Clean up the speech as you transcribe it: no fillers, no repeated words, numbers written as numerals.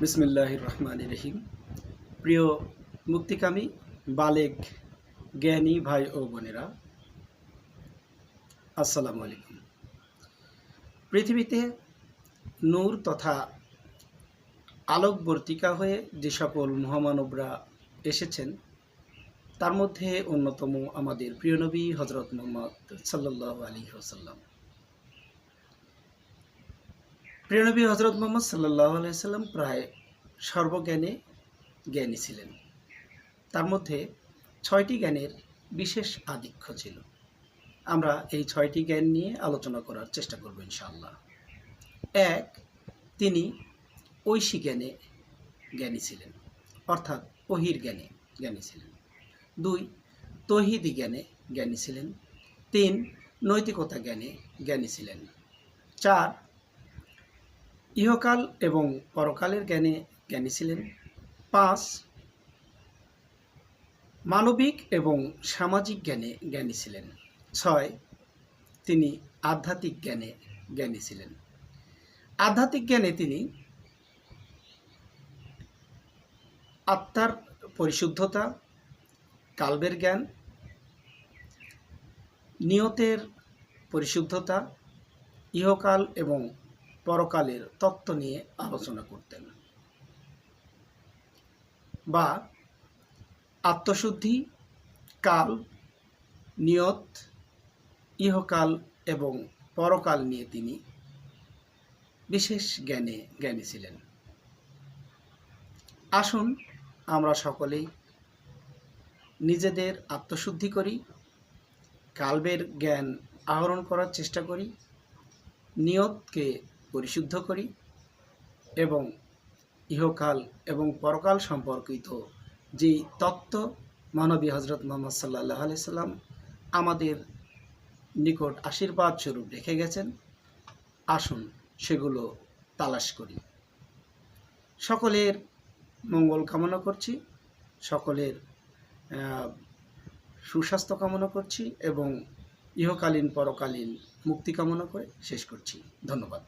বিসমিল্লাহির রহমানির রহিম। প্রিয় মুক্তিকামী বালেগ জ্ঞানী ভাই ও বোনেরা, আসসালামু আলাইকুম। পৃথিবীতে নূর তথা আলোকবর্তিকা হয়ে যে সকল মহামানবরা এসেছেন, তার মধ্যে অন্যতম আমাদের প্রিয় নবী হযরত মুহাম্মদ সাল্লাল্লাহু আলাইহি ওয়াসাল্লাম। প্রিয় নবী হযরত মুহাম্মদ সাল্লাল্লাহু আলাইহি ওয়াসাল্লাম প্রায় সর্বজ্ঞানে জ্ঞানী ছিলেন। তার মধ্যে ৬টি জ্ঞানের বিশেষ আধিক্য ছিল। আমরা এই ৬টি জ্ঞান নিয়ে আলোচনা করার চেষ্টা করব ইনশাআল্লাহ। ১, তিনি ঐশী জ্ঞানে জ্ঞানী ছিলেন, অর্থাৎ ওহীর জ্ঞানে জ্ঞানী ছিলেন। ২, তৌহিদি জ্ঞানে জ্ঞানী ছিলেন। ৩, নৈতিকতা জ্ঞানে জ্ঞানী ছিলেন। ৪, ইহকাল এবং পরকালের জ্ঞানে জ্ঞানী ছিলেন। ৫, মানবিক এবং সামাজিক জ্ঞানে জ্ঞানী ছিলেন। ৬, তিনি আধ্যাত্মিক জ্ঞানে জ্ঞানী ছিলেন। আধ্যাত্মিক জ্ঞানে তিনি আত্মার পরিশুদ্ধতা, কালবের জ্ঞান, নিয়তের পরিশুদ্ধতা, ইহকাল এবং পরকালের তত্ত্ব নিয়ে আলোচনা করতেন, বা আত্মশুদ্ধি, কাল, নিয়ত, ইহকাল এবং পরকাল নিয়ে তিনি বিশেষ জ্ঞানে জ্ঞানী ছিলেন। আসুন আমরা সকলেই নিজেদের আত্মশুদ্ধি করি, কালবের জ্ঞান আহরণ করার চেষ্টা করি, নিয়তকে পরিশুদ্ধ করি এবং ইহকাল এবং পরকাল সম্পর্কিত যেই তত্ত্ব মহানবী হযরত মুহাম্মদ সাল্লাল্লাহু আলাইহি সাল্লাম আমাদের নিকট আশীর্বাদ স্বরূপ রেখে গেছেন, আসুন সেগুলো তালাশ করি। সকলের মঙ্গল কামনা করছি, সকলের সুস্বাস্থ্য কামনা করছি এবং ইহকালীন পরকালীন মুক্তি কামনা করে শেষ করছি। ধন্যবাদ।